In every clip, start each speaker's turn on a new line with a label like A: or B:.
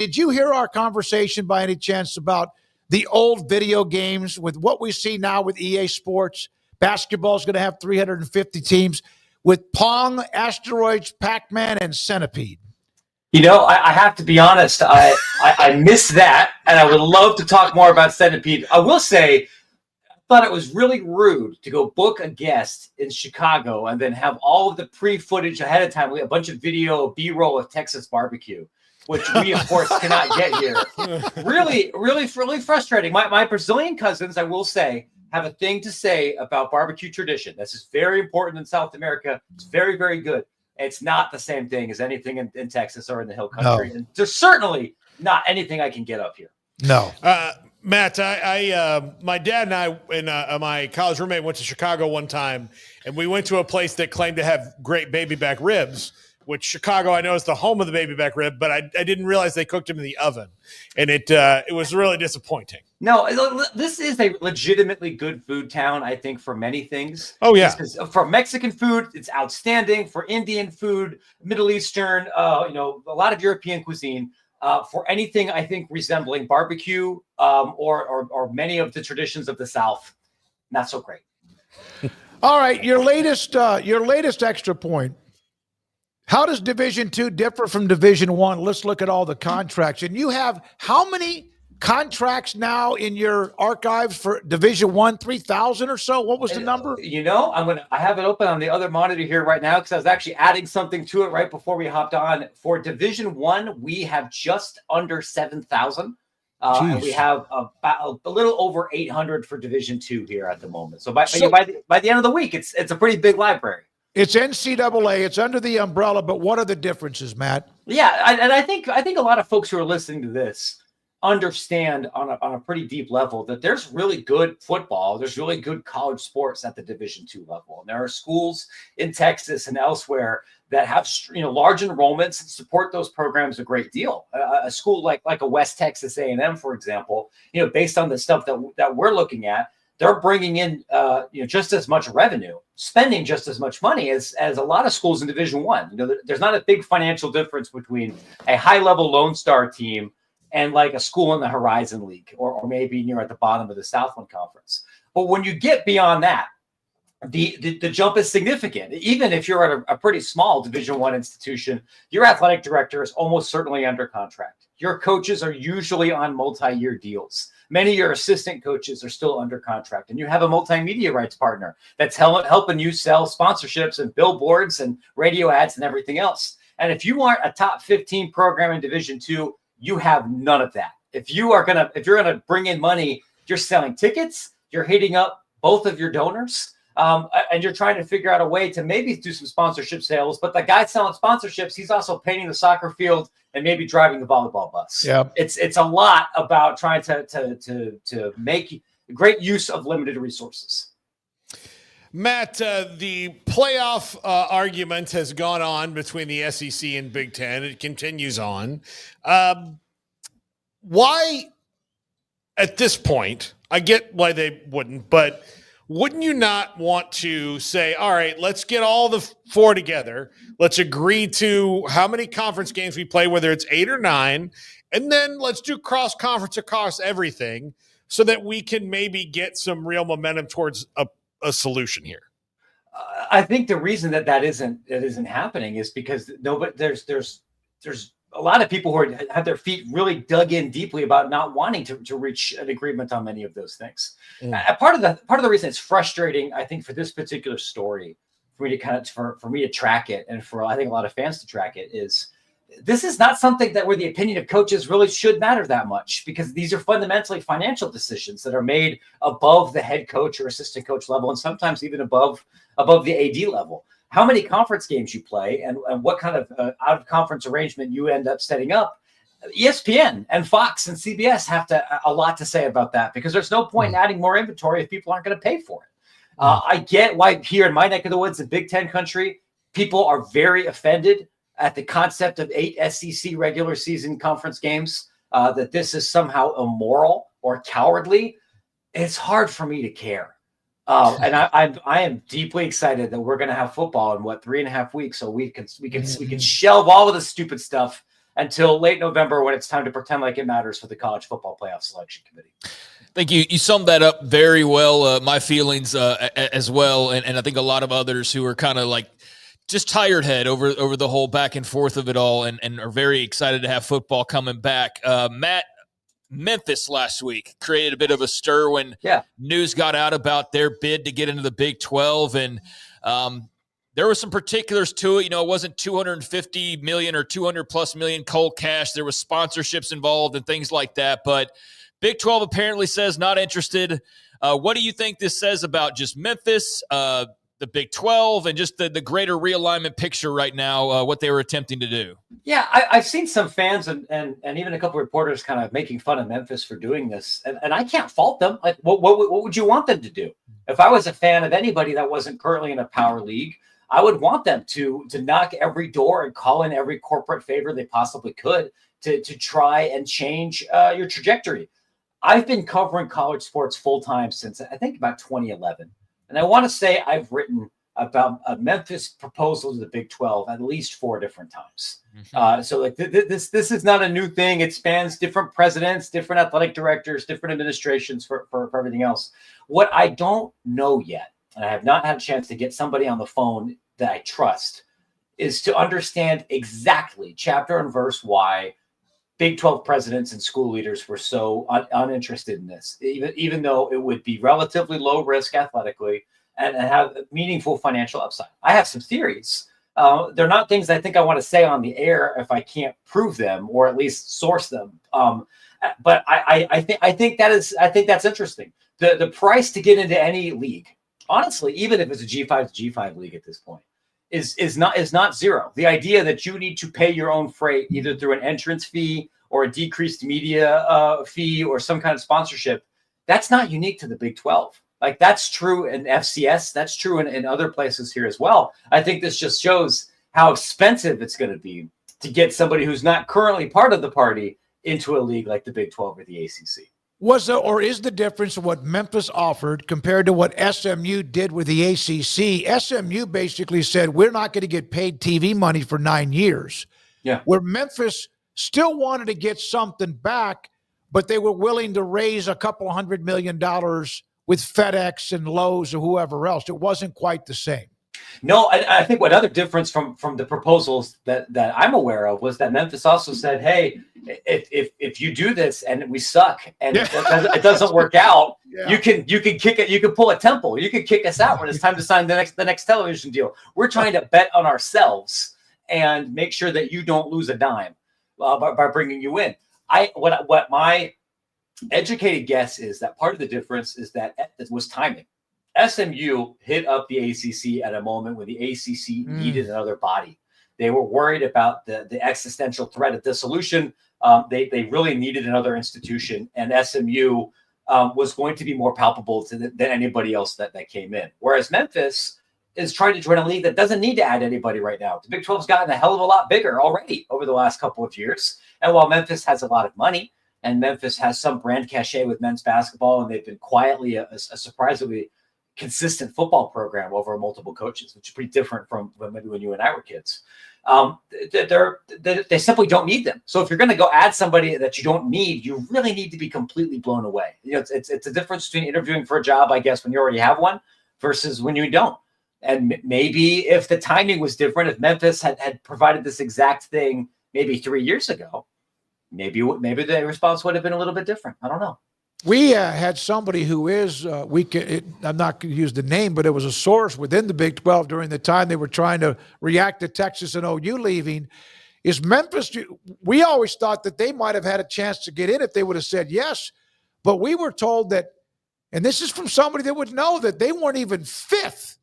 A: Did you hear our conversation by any chance about the old video games with what we see now with EA Sports? Basketball is going to have 350 teams with Pong, Asteroids, Pac-Man, and Centipede.
B: I have to be honest. I missed that, and I would love to talk more about Centipede. I will say, I thought it was really rude to go book a guest in Chicago and then have all of the pre-footage ahead of time. We have a bunch of video, B-roll of Texas barbecue, which we, of course, cannot get here. Really, really, really frustrating. My Brazilian cousins, I will say, have a thing to say about barbecue tradition. This is very important in South America. It's very, very good. It's not the same thing as anything in Texas or in the Hill Country. No. And there's certainly not anything I can get up here.
A: No.
C: Matt, my dad and I and my college roommate went to Chicago one time, and we went to a place that claimed to have great baby back ribs, which Chicago, I know, is the home of the baby back rib, but I didn't realize they cooked them in the oven, and it was really disappointing.
B: No, this is a legitimately good food town, I think, for many things.
C: Oh, yeah.
B: For Mexican food, it's outstanding. For Indian food, Middle Eastern, a lot of European cuisine. For anything, I think, resembling barbecue or many of the traditions of the South, not so great.
A: All right, your latest extra point. How does Division II differ from Division I? Let's look at all the contracts. And you have how many contracts now in your archives for Division I? 3,000 or so? What was the number?
B: I have it open on the other monitor here right now because I was actually adding something to it right before we hopped on. For Division I, we have just under 7,000. And we have about a little over 800 for Division II here at the moment. So by the end of the week, it's a pretty big library.
A: It's NCAA. It's under the umbrella. But what are the differences, Matt?
B: Yeah, and I think a lot of folks who are listening to this understand on a pretty deep level that there's really good football. There's really good college sports at the Division II level. And there are schools in Texas and elsewhere that have large enrollments and support those programs a great deal. A school like a West Texas A&M, for example, based on the stuff that we're looking at, they're bringing in just as much revenue, spending just as much money as a lot of schools in Division I. There's not a big financial difference between a high-level Lone Star team and like a school in the Horizon League or maybe near at the bottom of the Southland Conference. But when you get beyond that, the jump is significant. Even if you're at a pretty small Division I institution, your athletic director is almost certainly under contract. Your coaches are usually on multi-year deals. Many of your assistant coaches are still under contract, and you have a multimedia rights partner that's helping you sell sponsorships and billboards and radio ads and everything else. And if you aren't a top 15 program in Division II, you have none of that. If you're gonna bring in money, you're selling tickets, you're hitting up both of your donors, and you're trying to figure out a way to maybe do some sponsorship sales. But the guy selling sponsorships, he's also painting the soccer field and maybe driving the volleyball bus.
A: Yeah,
B: it's a lot about trying to make great use of limited resources.
C: Matt, the playoff argument has gone on between the SEC and Big Ten. It continues on. Why, at this point, I get why they wouldn't, but wouldn't you not want to say, all right, let's get all the four together. Let's agree to how many conference games we play, whether it's 8 or 9, and then let's do cross-conference across everything so that we can maybe get some real momentum towards a solution here.
B: I think the reason that isn't happening is because there's a lot of people who have their feet really dug in deeply about not wanting to reach an agreement on many of those things. Part of the reason it's frustrating, I think, for this particular story, for me to track it, and for I think a lot of fans to track it, is this is not something where the opinion of coaches really should matter that much, because these are fundamentally financial decisions that are made above the head coach or assistant coach level, and sometimes even above the AD level. How many conference games you play and what kind of out-of-conference arrangement you end up setting up. ESPN and Fox and CBS have a lot to say about that, because there's no point in adding more inventory if people aren't going to pay for it. I get why here in my neck of the woods in Big Ten country, people are very offended at the concept of 8 SEC regular season conference games, that this is somehow immoral or cowardly. It's hard for me to care. And I am deeply excited that we're going to have football in 3.5 weeks, so we can shelve all of the stupid stuff until late November when it's time to pretend like it matters for the college football playoff selection committee.
D: I think you summed that up very well. My feelings as well, and I think a lot of others who are kind of like just tired head over the whole back and forth of it all, and are very excited to have football coming back. Matt, Memphis last week created a bit of a stir when news got out about their bid to get into the Big 12, and there were some particulars to it. It wasn't 250 million or 200 plus million cold cash. There was sponsorships involved and things like that, but Big 12 apparently says not interested. What do you think this says about just Memphis, the Big 12, and just the greater realignment picture right now, what they were attempting to do?
B: Yeah, I've seen some fans and even a couple of reporters kind of making fun of Memphis for doing this. And I can't fault them. Like, what would you want them to do? If I was a fan of anybody that wasn't currently in a power league, I would want them to knock every door and call in every corporate favor they possibly could to try and change your trajectory. I've been covering college sports full time since I think about 2011. And I want to say I've written about a Memphis proposal to the Big 12 at least 4 different times. So like this is not a new thing. It spans different presidents, different athletic directors, different administrations for everything else. What I don't know yet, and I have not had a chance to get somebody on the phone that I trust, is to understand exactly chapter and verse why Big 12 presidents and school leaders were so uninterested in this, even though it would be relatively low risk athletically and have meaningful financial upside. I have some theories. They're not things I think I want to say on the air if I can't prove them or at least source them. But I think that's interesting. The price to get into any league, honestly, even if it's a G5 to G5 league at this point, is not zero. The idea that you need to pay your own freight either through an entrance fee or a decreased media fee or some kind of sponsorship, that's not unique to the Big 12. Like, that's true in FCS. That's true in other places here as well. I think this just shows how expensive it's going to be to get somebody who's not currently part of the party into a league like the Big 12 or the ACC.
A: Was there, or is the difference of what Memphis offered compared to what SMU did with the ACC? SMU basically said, we're not going to get paid TV money for 9 years.
B: Yeah.
A: Where Memphis still wanted to get something back, but they were willing to raise a couple $100 million with FedEx and Lowe's or whoever else. It wasn't quite the same.
B: No, I think what other difference from the proposals that I'm aware of was that Memphis also said, hey, if you do this and we suck and it doesn't work out, you can kick it, you can pull a Temple, you can kick us out when it's time to sign the next television deal. We're trying to bet on ourselves and make sure that you don't lose a dime by bringing you in. What my educated guess is that part of the difference is that it was timing. SMU hit up the ACC at a moment when the ACC needed another body. They were worried about the existential threat of dissolution. They really needed another institution, and SMU was going to be more palpable than anybody else that came in. Whereas Memphis is trying to join a league that doesn't need to add anybody right now. The Big 12's gotten a hell of a lot bigger already over the last couple of years. And while Memphis has a lot of money, and Memphis has some brand cachet with men's basketball, and they've been quietly a surprisingly consistent football program over multiple coaches, which is pretty different from maybe when you and I were kids. They simply don't need them. So if you're going to go add somebody that you don't need, you really need to be completely blown away. It's a difference between interviewing for a job, I guess, when you already have one versus when you don't. And maybe if the timing was different, if Memphis had provided this exact thing maybe 3 years ago, maybe the response would have been a little bit different. I don't know.
A: We had somebody who is, I'm not going to use the name, but it was a source within the Big 12 during the time they were trying to react to Texas and OU leaving. Is Memphis, we always thought that they might have had a chance to get in if they would have said yes, but we were told that, and this is from somebody that would know, that they weren't even fifth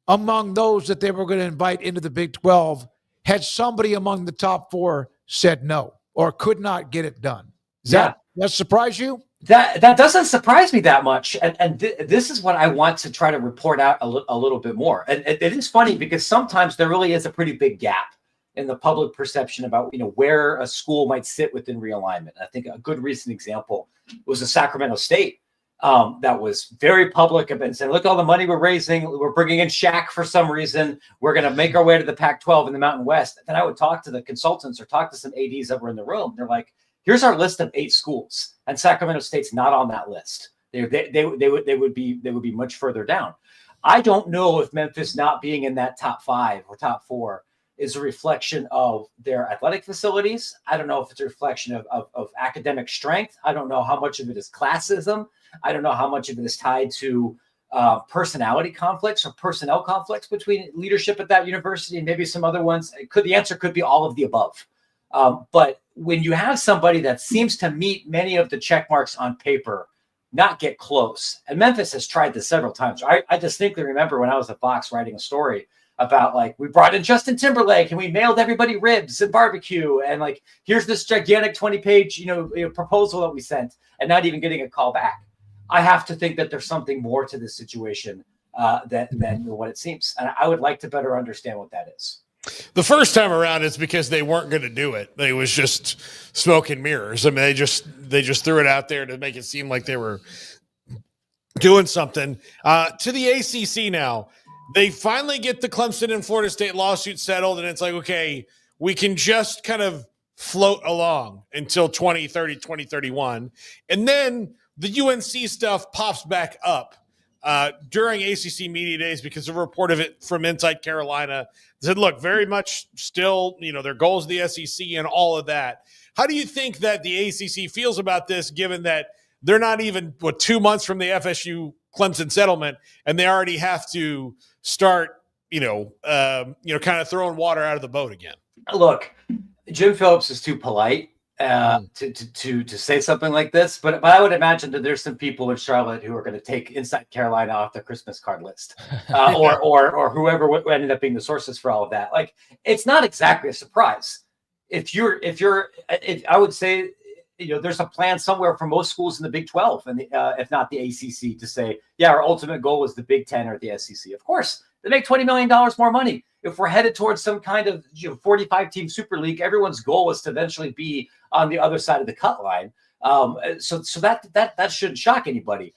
A: among those that they were going to invite into the Big 12 had somebody among the top 4 said no or could not get it done. Does that surprise you?
B: That doesn't surprise me that much. And this is what I want to try to report out a little bit more. And it is funny because sometimes there really is a pretty big gap in the public perception about, where a school might sit within realignment. I think a good recent example was the Sacramento State. that was very public and saying, look, all the money we're raising, we're bringing in Shaq for some reason. We're going to make our way to the Pac-12 in the Mountain West. Then I would talk to the consultants or talk to some ADs that were in the room. They're like, here's our list of 8 schools, and Sacramento State's not on that list. They would be much further down. I don't know if Memphis not being in that top 5 or top 4 is a reflection of their athletic facilities. I don't know if it's a reflection of academic strength. I don't know how much of it is classism. I don't know how much of it is tied to personality conflicts or personnel conflicts between leadership at that university and maybe some other ones. The answer could be all of the above. But when you have somebody that seems to meet many of the check marks on paper, not get close, and Memphis has tried this several times. I distinctly remember when I was at Fox writing a story about, like, we brought in Justin Timberlake and we mailed everybody ribs and barbecue, and like, here's this gigantic 20-page proposal that we sent, and not even getting a call back. I have to think that there's something more to this situation than what it seems, and I would like to better understand what that is.
C: The first time around, it's because they weren't going to do it. It was just smoke and mirrors. I mean, they just threw it out there to make it seem like they were doing something. To the ACC now, they finally get the Clemson and Florida State lawsuit settled, and it's like, okay, we can just kind of float along until 2030, 2031. And then the UNC stuff pops back up during ACC Media Days because of a report of it from Inside Carolina. They said, look, very much still, their goals of the SEC and all of that. How do you think that the ACC feels about this, given that they're not even 2 months from the FSU Clemson settlement, and they already have to start, kind of throwing water out of the boat again?
B: Look, Jim Phillips is too polite to say something like this, but I would imagine that there's some people in Charlotte who are going to take Inside Carolina off the Christmas card list, or whoever ended up being the sources for all of that. Like, it's not exactly a surprise. If I would say, there's a plan somewhere for most schools in the Big 12 and if not the ACC to say, yeah, our ultimate goal is the Big 10 or the SEC. Of course, they make $20 million more money. If we're headed towards some kind of 45-team Super League, everyone's goal is to eventually be on the other side of the cut line. So that shouldn't shock anybody.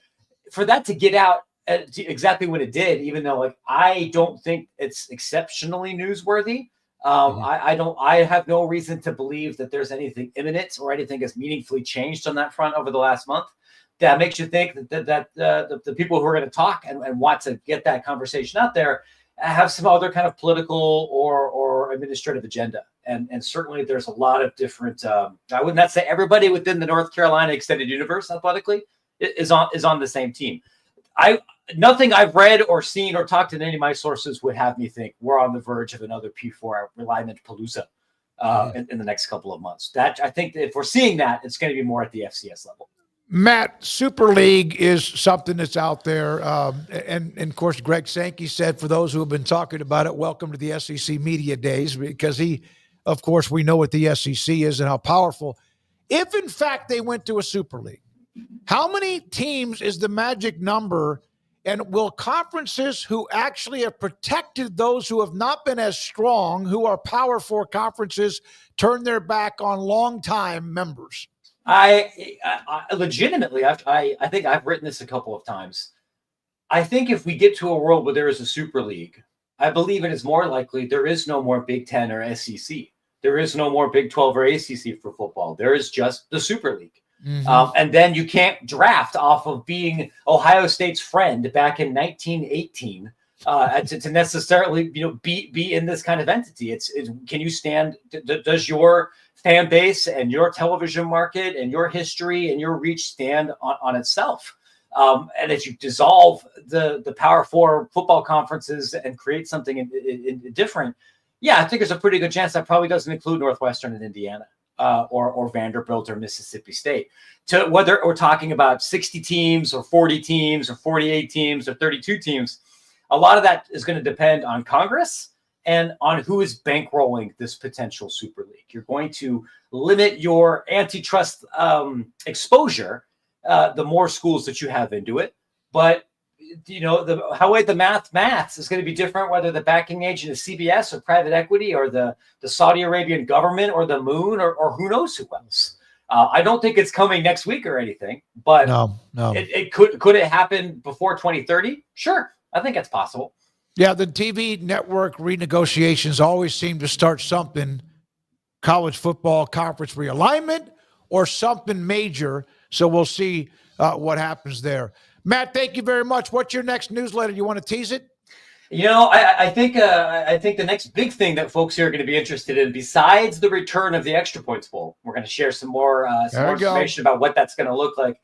B: For that to get out exactly when it did, even though I don't think it's exceptionally newsworthy. I have no reason to believe that there's anything imminent or anything has meaningfully changed on that front over the last month. That makes you think that the people who are going to talk and want to get that conversation out there have some other kind of political or administrative agenda. And certainly there's a lot of different, I would not say everybody within the North Carolina extended universe athletically is on the same team. Nothing I've read or seen or talked to any of my sources would have me think we're on the verge of another P4 Realignment Palooza in the next couple of months. That, I think that if we're seeing that, it's going to be more at the FCS level.
A: Matt, Super League is something that's out there. And of course, Greg Sankey said, for those who have been talking about it, welcome to the SEC Media Days, because of course, we know what the SEC is and how powerful. If, in fact, they went to a Super League, how many teams is the magic number? And will conferences who actually have protected those who have not been as strong, who are Power 4 conferences, turn their back on longtime members?
B: I legitimately, I think I've written this a couple of times. I think if we get to a world where there is a Super League, I believe it is more likely there is no more Big 10 or SEC. There is no more Big 12 or ACC for football. There is just the Super League. Mm-hmm. And then you can't draft off of being Ohio State's friend back in 1918 to necessarily be in this kind of entity. Can you stand? Does your fan base and your television market and your history and your reach stand on itself? And if you dissolve the Power 4 football conferences and create something in different, yeah, I think there's a pretty good chance that probably doesn't include Northwestern and Indiana. Or Vanderbilt or Mississippi State. To whether we're talking about 60 teams or 40 teams or 48 teams or 32 teams, a lot of that is going to depend on Congress and on who is bankrolling this potential Super League. You're going to limit your antitrust exposure the more schools that you have into it. But the maths is going to be different, whether the backing agent is CBS or private equity or the Saudi Arabian government or the moon or who knows who else. I don't think it's coming next week or anything, but
A: No.
B: it could it happen before 2030? Sure. I think that's possible.
A: Yeah, the TV network renegotiations always seem to start something, college football conference realignment or something major. So we'll see what happens there. Matt, thank you very much. What's your next newsletter? You want to tease it?
B: I think the next big thing that folks here are going to be interested in, besides the return of the Extra Points Bowl, we're going to share some more information about what that's going to look like.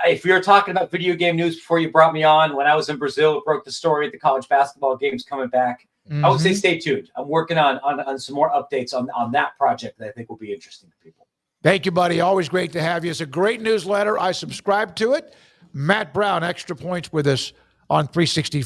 B: If we were talking about video game news before you brought me on, when I was in Brazil, it broke the story at the college basketball games coming back. I would say stay tuned. I'm working on some more updates on that project that I think will be interesting to people.
A: Thank you, buddy. Always great to have you. It's a great newsletter. I subscribe to it. Matt Brown, Extra Points with us on 365.